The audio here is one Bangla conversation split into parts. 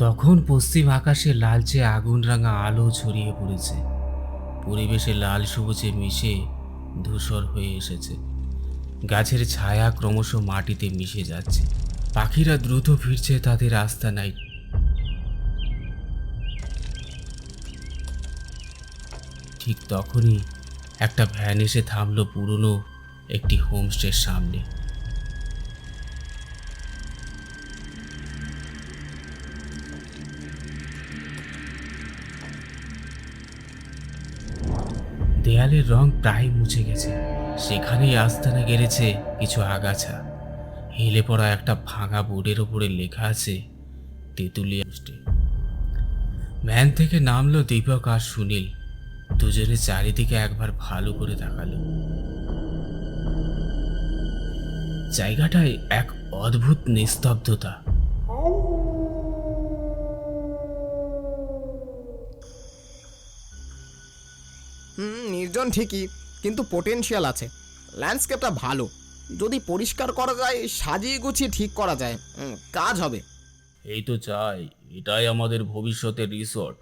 তখন পশ্চিম আকাশে লালচে আগুন রাঙা আলো ছড়িয়ে পড়েছে। পরিবেশে লাল সবুজে মিশে ধূসর হয়ে এসেছে। গাছের ছায়া ক্রমশ মাটিতে মিশে যাচ্ছে। পাখিরা দ্রুত ফিরছে তাদের আস্তানায়। ঠিক তখনই একটা ভ্যান এসে থামলো পুরনো একটি হোমস্টের সামনে। দেয়ালের রং প্রায় মুছে গেছে। সেখানেই আস্তানা গেড়েছে কিছু আগাছা। হেলে পড়া একটা ভাঙা বোর্ডের ওপরে লেখা আছে তেঁতুলিয়া হোস্টে। ভ্যান থেকে নামলো দীপক আর সুনীল। দুজনে চারিদিকে একবার ভালো করে তাকালো। জায়গাটায় এক অদ্ভুত নিস্তব্ধতা। নির্জন ঠিকই, কিন্তু পোটেনশিয়াল আছে। ল্যান্ডস্কেপটা ভালো, যদি পরিষ্কার করা যায়, সাজিয়ে গুছিয়ে ঠিক করা যায়, কাজ হবে। এই তো চাই, এটাই আমাদের ভবিষ্যতের রিসর্ট।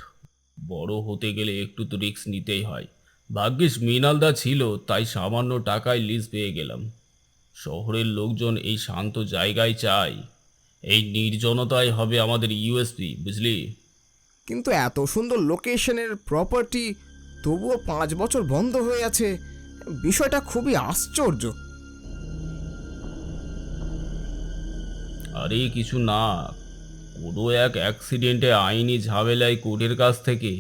বড় হতে গেলে একটু তো রিস্ক নিতেই হয়। ভাগ্যিস মৃণালদা ছিল, তাই সামান্য টাকায় লিজ পেয়ে গেলাম। শহরের লোকজন এই শান্ত জায়গায় চায়। এই নির্জনতাই হবে আমাদের ইউএসপি, বুঝলি? কিন্তু এত সুন্দর লোকেশনের প্রপার্টি তবুও 5 বছর বন্ধ হয়ে আছে, বিষয়টা খুবই আশ্চর্য। আরে কিছু না, কোনো এক অ্যাক্সিডেন্টে আইনি ঝামেলায় কোর্টের কাছ থেকে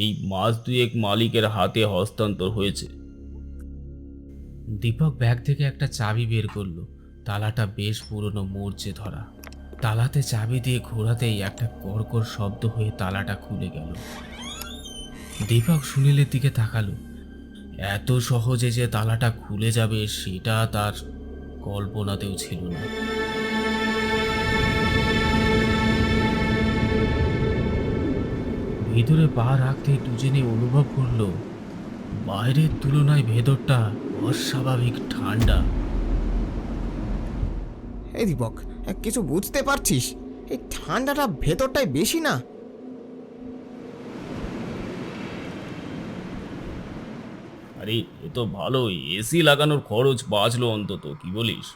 এই মাস দুয়েক মালিকের হাতে হস্তান্তর হয়েছে। দীপক ব্যাগ থেকে একটা চাবি বের করলো। তালাটা বেশ পুরনো, মরচে ধরা। তালাতে চাবি দিয়ে ঘোরাতেই একটা কড়কড় শব্দ হয়ে তালাটা খুলে গেল। দীপক সুনীলের দিকে তাকালো। এত সহজে যে তালাটা খুলে যাবে সেটা তার কল্পনাতেও ছিল না। ভিতরে পা রাখতেই দুজনে অনুভব করলো বাইরের তুলনায় ভেতরটা অস্বাভাবিক ঠান্ডা। এই দীপক, কিছু বুঝতে পারছিস? এই ঠান্ডাটা ভেতরটাই বেশি না? আরে এ তো ভালোই, এসি লাগানোর খরচ বাঁচলো অন্তত, কি বলিস?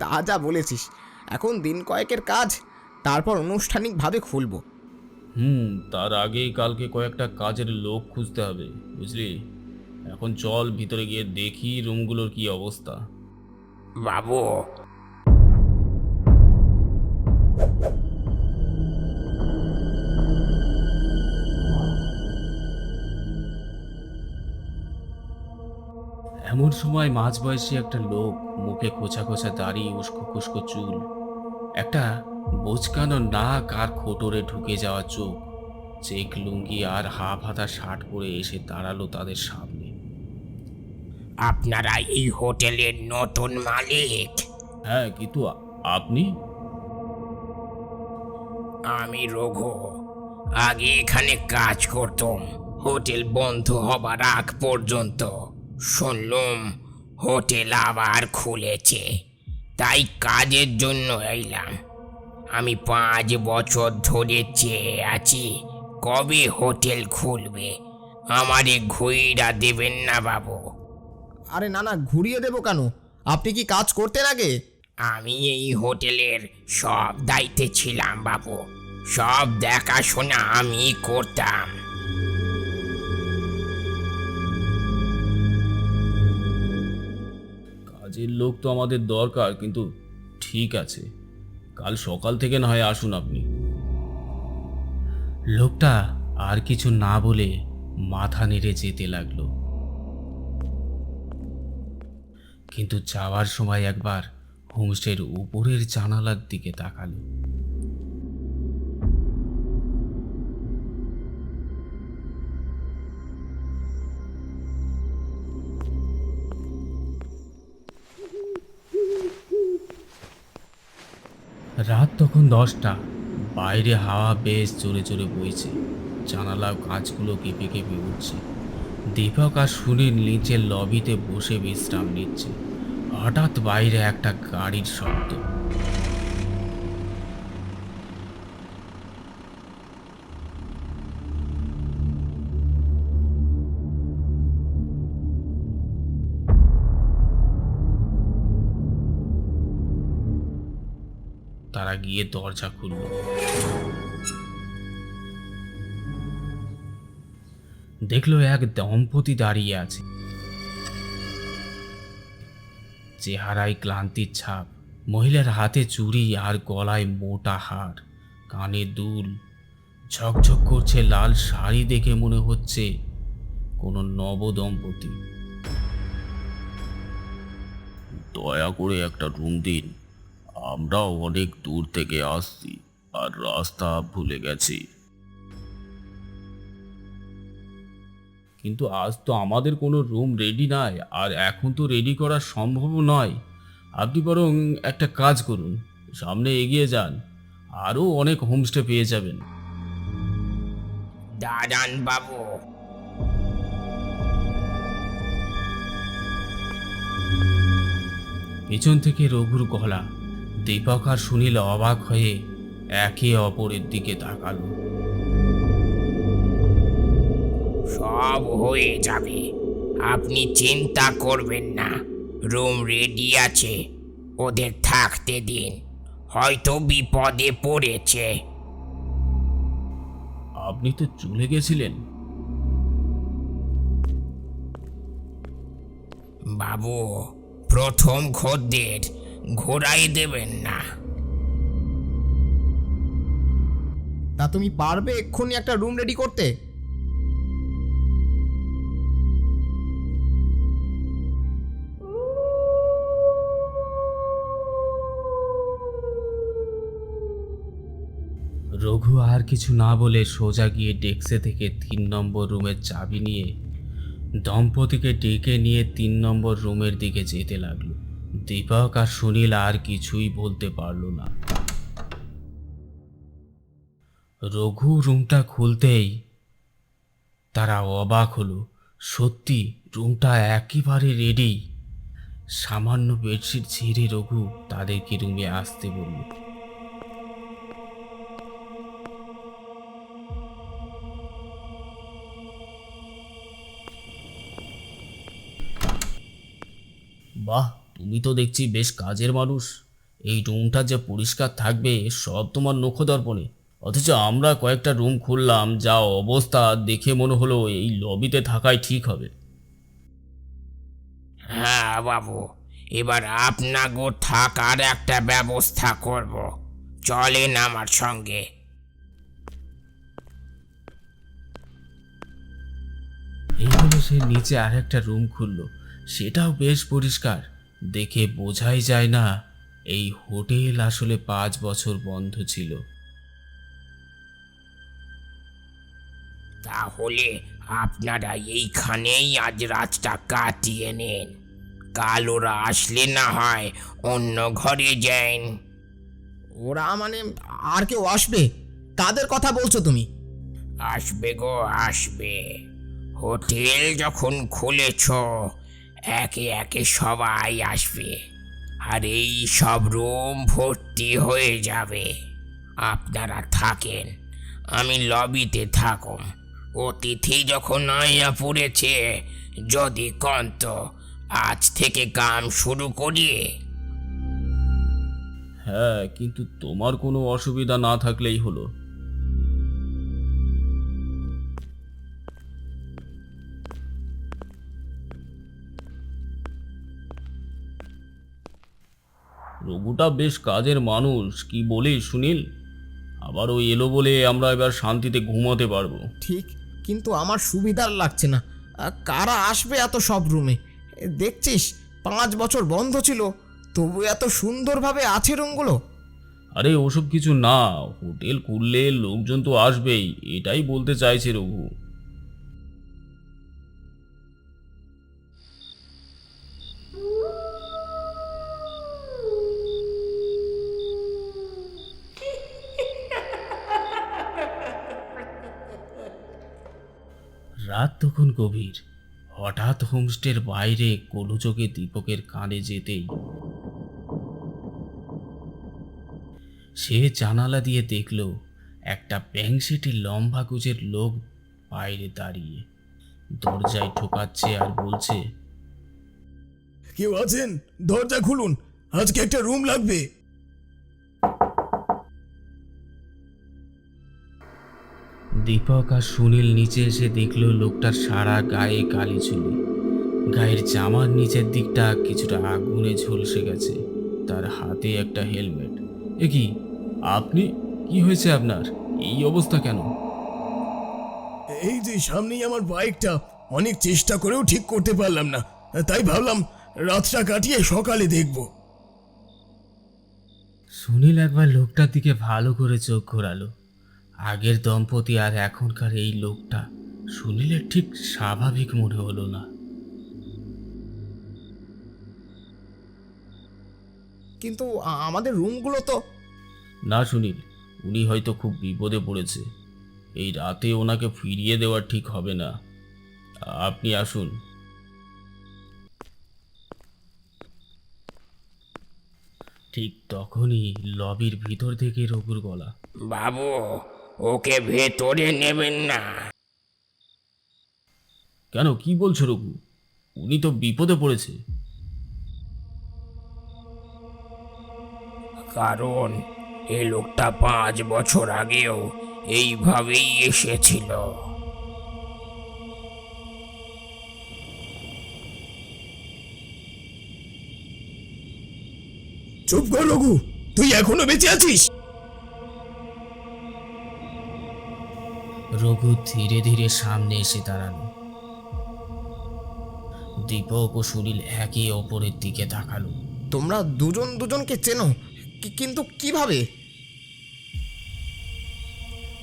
তা যা বলেছিস। এখন দিন কয়েকের কাজ, তারপর আনুষ্ঠানিকভাবে খুলবো। তার আগেই কালকে কয়েকটা কাজের লোক খুঁজতে হবে, বুঝলি? এখন চল ভিতরে গিয়ে দেখি রুমগুলোর কি অবস্থা। বাবু, এমন সময় মাঝবয়সী একটা লোক, মুখে খোঁচা খোঁচা দাড়ি, উস্কো খুস্কো চুল, একটা বোচকানো নাক আর খোটরে ঢুকে যাওয়া চোখ, চেক লুঙ্গি আর হাফ হাতা শার্ট পরে এসে দাঁড়ালো তাদের সামনে। আপনারা এই হোটেলের নতুন মালিক? হ্যাঁ, কিন্তু আপনি? আমি রঘু। আগে এখানে কাজ করতাম, হোটেল বন্ধ হবার আগ পর্যন্ত। শুনলুম হোটেল আবার খুলেছে, তাই কাজের জন্য এলাম। আমি 5 বছর ধরে চেয়ে আছি কবে হোটেল খুলবে। আমারে ঘুইরা দেবেন না বাবু? আরে না না, ঘুরিয়ে দেবো কেন? আপনি কি কাজ করতেন আগে? আমি এই হোটেলের সব দায়িত্বে ছিলাম বাবু, সব দেখাশোনা আমি করতাম। কাজের লোক তো আমাদের দরকার, কিন্তু ঠিক আছে, কাল সকাল থেকে না হয় আসুন আপনি। লোকটা আর কিছু না বলে মাথা নেড়ে যেতে লাগলো। কিন্তু যাওয়ার সময় একবার হোমস্টের উপরের জানালার দিকে তাকালো। রাত তখন 10টা। বাইরে হাওয়া বেশ জোরে জোরে বইছে। জানালা কাঁচগুলো কেঁপে কেঁপে উঠছে। দীপক আর সুনীল নিচের লবিতে বসে বিশ্রাম নিচ্ছে। হঠাৎ বাইরে একটা গাড়ির শব্দ। তারা গিয়ে দরজা খুলল। দেখলো এক দম্পতি দাঁড়িয়ে আছে, চেহারায় ক্লান্তির ছাপ। মহিলার হাতে চুড়ি আর গলায় মোটা হার, কানে দুল, ঝকঝক করছে লাল শাড়ি দেখে মনে হচ্ছে কোনো নবদম্পতি। দয়া করে একটা রুম দিন, আমরা অনেক দূর থেকে আসছি আর রাস্তা ভুলে গেছি। কিন্তু আজ তো আমাদের কোনো রুম রেডি নাই, আর এখন তো রেডি করা সম্ভব নয়। আপনি বরং একটা কাজ করুন, সামনে এগিয়ে যান, আরও অনেক হোমস্টে পেয়ে যাবেন। দাঁড়ান বাবু, পেছন থেকে রঘুর গলা। দীপক আর সুনীল অবাক হয়ে একে অপরের দিকে তাকালো। সব হয়ে যাবে, আপনি চিন্তা করবেন না। রুম রেডি আছে, ওদের থাকতে দিন, হয়তো বিপদে পড়েছে। আপনি তো চলে গেছিলেন। বাবু, প্রথম খদ্দের ঘোরাই দেবেন না। তা তুমি পারবে এক্ষুনি একটা রুম রেডি করতে? রঘু আর কিছু না বলে সোজা গিয়ে ডেস্কে থেকে 3 নম্বর রুমের চাবি নিয়ে দম্পতিকে ডেকে নিয়ে 3 নম্বর রুমের দিকে যেতে লাগলো। দীপক আর সুনীল আর কিছুই বলতে পারল না। রঘু রুমটা খুলতেই তারা অবাক হলো। সত্যি রুমটা একেবারে রেডি। সামান্য বেডশিট ছেড়ে রঘু তাদেরকে রুমে আসতে বলল। বাহ, তুমি তো দেখছি বেশ কাজের মানুষ। এই রুমটা যে পরিষ্কার থাকবে সব তোমার নখদর্পণে, অথচ আমরা কয়েকটা রুম খুললাম, যা অবস্থা দেখে মনে হলো এই লবিতে থাকাই ঠিক হবে। হ্যাঁ বাবু, এবার আপনাকে থাকার একটা ব্যবস্থা করব, চলেন আমার সঙ্গে। এই বলে সে নিচে আরেকটা রুম খুলল, সেটাও বেশ পরিষ্কার। দেখে বোঝাই যায় না এই হোটেল আসলে 5 বছর বন্ধ ছিল। তাহলে আপনারা এইখানেই আজ রাতটা কাটিয়ে নেন, কাল ওরা আসলে না হয় অন্য ঘরে যান। ওরা মানে আর কেউ আসবে? কাদের কথা বলছো তুমি? আসবে গো আসবে, হোটেল যখন খুলেছ একে একে সবাই আসবে, আর এই সব রুম ভর্তি হয়ে যাবে। আপনারা থাকেন, আমি লবিতে থাকুম। অতিথি যখন আইয়া পড়েছে, যদি কন্ত আজ থেকে কাম শুরু করি। হ্যাঁ, কিন্তু তোমার কোনো অসুবিধা না থাকলেই হলো। রঘুটা বেশ কাজের মানুষ, কি বলিস সুনীল? আবার ও এলো বলে আমরা এবার শান্তিতে ঘুমোতে পারবো। ঠিক, কিন্তু আমার সুবিধার লাগছে না। কারা আসবে এত সব রুমে? দেখছিস 5 বছর বন্ধ ছিল, তবু এত সুন্দরভাবে আছে রুমগুলো। আরে ওসব কিছু না, হোটেল খুললে লোকজন তো আসবেই, এটাই বলতে চাইছে রঘু। রাত তখন গভীর। হঠাৎ হোমস্টের বাইরে গোলযোগে দীপকের কানে যেতেই সে জানালা দিয়ে দেখল একটা প্যাংসেটে লম্বা গুজের লোক বাইরে দাঁড়িয়ে দরজায় ঠোকাচ্ছে আর বলছে, কেউ আছেন? দরজা খুলুন, আজকে একটা রুম লাগবে। দীপক আর সুনীল নিচে এসে দেখলো লোকটার সারা গায়ে কালি ঝুলি, গায়ের জামার নিচের দিকটা কিছুটা আগুনে ঝলসে গেছে, তার হাতে একটা হেলমেট। এ কি, আপনি? কি হয়েছে আপনার? এই অবস্থা কেন? এই যে সামনেই আমার বাইকটা, অনেক চেষ্টা করেও ঠিক করতে পারলাম না, তাই ভাবলাম রাতটা কাটিয়ে সকালে দেখব। সুনীল একবার লোকটার দিকে ভালো করে চোখ ঘোরালো। আগের দম্পতি আর এখনকার এই লোকটা সুনীলের ঠিক স্বাভাবিক মনে হলো না। কিন্তু আমাদের রুমগুলো তো। না সুনীল, উনি হয়তো খুব বিপদে পড়েছে। এই রাতে ওনাকে ফিরিয়ে দেওয়া ঠিক হবে না। আপনি আসুন। ঠিক তখনই লবির ভিতর থেকে রঘুর গলা। বাবু, ওকে ভেতরে নেবেন না। কেন, কি বলছো রঘু? উনি তো বিপদে পড়েছে। কারণ এই লোকটা 5 বছর আগেও এইভাবেই এসেছিল। চুপ কর রঘু, তুই এখনো বেঁচে আছিস? রঘু ধীরে ধীরে সামনে এসে দাঁড়ালো। দীপক ও সুনীল একে অপরের দিকে তাকালো। তোমরা দুজন দুজনকে চেনো, কিন্তু কিভাবে?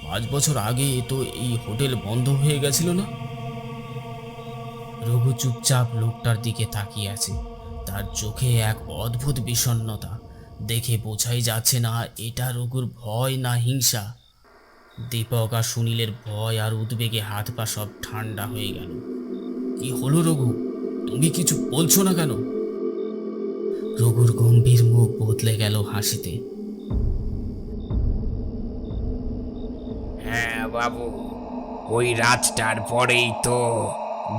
5 বছর আগে তো এই হোটেল বন্ধ হয়ে গেছিল না? রঘু চুপচাপ লোকটার দিকে তাকিয়ে আছে। তার চোখে এক অদ্ভুত বিষণ্ণতা। দেখে বোঝাই যাচ্ছে না এটা রঘুর ভয় না হিংসা। দীপক আর সুনীলের ভয় আর উদ্বেগে হাত পা সব ঠান্ডা হয়ে গেল। কি হলো রঘু, তুমি কিছু বলছো না কেন? রঘুর গম্ভীর মুখ বদলে গেল হাসিতে। হ্যাঁ বাবু, ওই রাতটার পরেই তো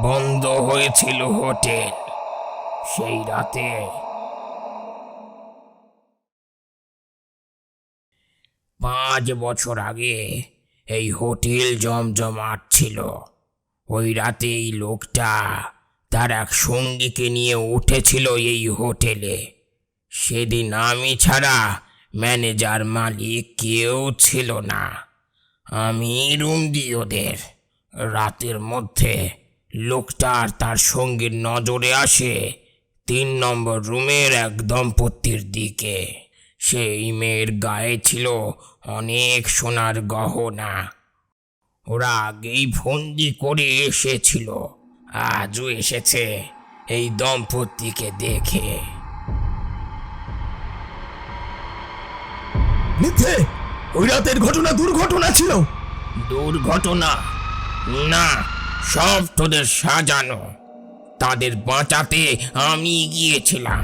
বন্ধ হয়েছিল হোটেল। সেই রাতে 5 বছর আগে এই হোটেল জমজমাট ছিল। ওই রাতে এই লোকটা তার এক সঙ্গীকে নিয়ে উঠেছিল এই হোটেলে। সেদিন আমি ছাড়া ম্যানেজার, মালিক কেউ ছিল না। আমি রুম দিই ওদের। রাতের মধ্যে লোকটা আর তার সঙ্গীর নজরে আসে 3 নম্বর রুমের এক দম্পতির দিকে। সেই মেয়ের গায়ে ছিল অনেক সোনার গহনা। ওরা আগেই ফন্দি করে এসেছিল, আজও এসেছে এই দম্পতিকে দেখে। মিথ্যে! ওই রাতের ঘটনা দুর্ঘটনা ছিল। দুর্ঘটনা না, সব তোদের সাজানো। তাদের বাঁচাতে আমি গিয়েছিলাম,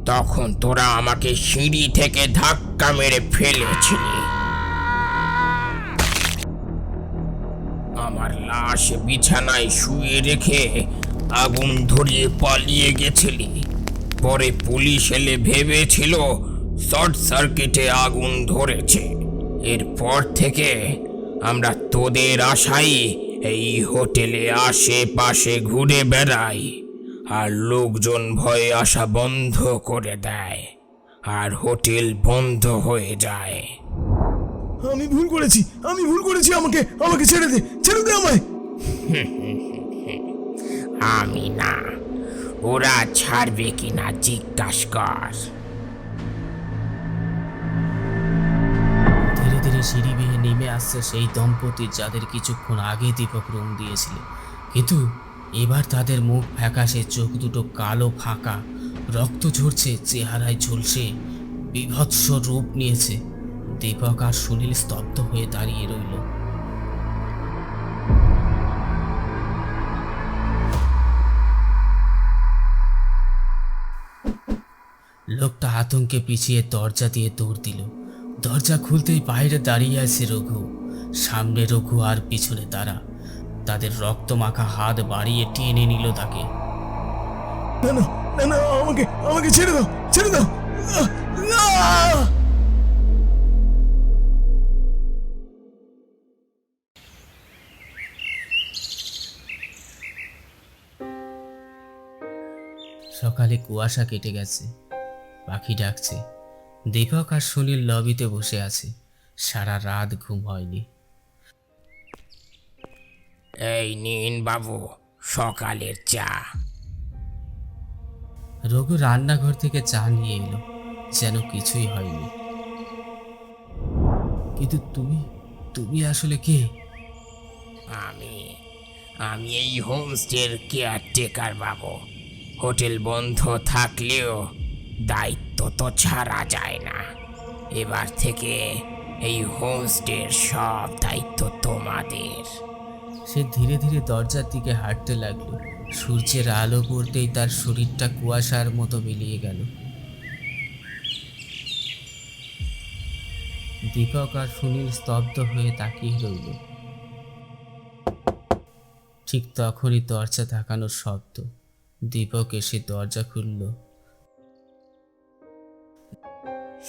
তখন তোরা আমাকে সিঁড়ি থেকে ধাক্কা মেরে ফেলেছিলি। আমার লাশ বিছানায় শুয়ে রেখে আগুন ধরিয়ে পালিয়ে গেছিলি। পরে পুলিশ এলে ভেবেছিল শর্ট সার্কিটে আগুন ধরেছে। এরপর থেকে আমরা তোদের আশায় এই হোটেলে আশেপাশে ঘুরে বেড়াই, আর লোকজন ভয়ে আসা বন্ধ করে দেয়, আর হোটেল বন্ধ হয়ে যায়। আমি ভুল করেছি, আমাকে আমাকে ছেড়ে দে, ছেড়ে দে আমায়। আমি না, ওরা ছাড়বে কিনা জিজ্ঞাসা কর। ধীরে ধীরে সিঁড়ি বেয়ে নেমে আসছে সেই দম্পতি যাদের কিছুক্ষণ আগে দীপক রুম দিয়েছিল। কিন্তু এবার তাদের মুখ ফ্যাকাশে, চোখ দুটো কালো ফাঁকা, রক্ত ঝরছে, চেহারায় ঝলসে বিভৎস রূপ নিয়েছে। দীপক আর সুনীল স্তব্ধ হয়ে দাঁড়িয়ে রইল। লোকটা আতঙ্কে পিছিয়ে দরজা দিয়ে দৌড় দিল। দরজা খুলতেই বাইরে দাঁড়িয়ে আছে রঘু। সামনে রঘু আর পিছনে তারা। তাদের রক্তমাখা হাত বাড়িয়ে টেনে নিল তাকে। না না না না, আমাকে আমাকে ছেড়ে দাও, ছেড়ে দাও। আহ! সকালে কুয়াশা কেটে গেছে, পাখি ডাকছে। দীপক আর সুনীল লবিতে বসে আছে, সারা রাত ঘুম হয়নি। এই নিন বাবু সকালের চা। রঘু রান্নাঘর থেকে চা নিয়ে এলো, যেন কিছুই হয়নি। কিন্তু তুমি তুমি আসলে কে? আমি আমি এই হোমস্টের কেয়ারটেকার বাবু। হোটেল বন্ধ থাকলেও দায়িত্ব তো ছাড়া যায় না। এবার থেকে এই হোমস্টের সব দায়িত্ব তোমাদের। সে ধীরে ধীরে দরজার দিকে হাঁটতে লাগলো। সূর্যের আলো পড়তেই তার শরীরটা কুয়াশার মতো মিলিয়ে গেল। দীপক আর সুনীল স্তব্ধ হয়ে তাকিয়ে রইল। ঠিক তখনই দরজা ধাকানোর শব্দ। দীপক এসে দরজা খুলল।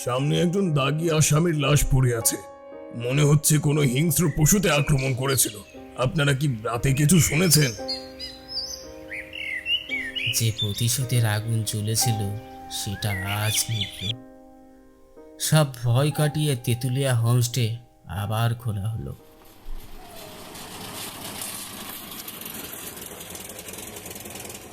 সামনে একজন দাগি আসামির লাশ পড়ে আছে। মনে হচ্ছে কোনো হিংস্র পশুতে আক্রমণ করেছিল। আপনারা কি রাতে কিছু শুনেছেন? যে প্রতিশোধের আগুন জ্বলেছিল সেটা আজ নিভল। সব ভয় কাটিয়ে তেঁতুলিয়া হোমস্টে আবার খোলা হলো।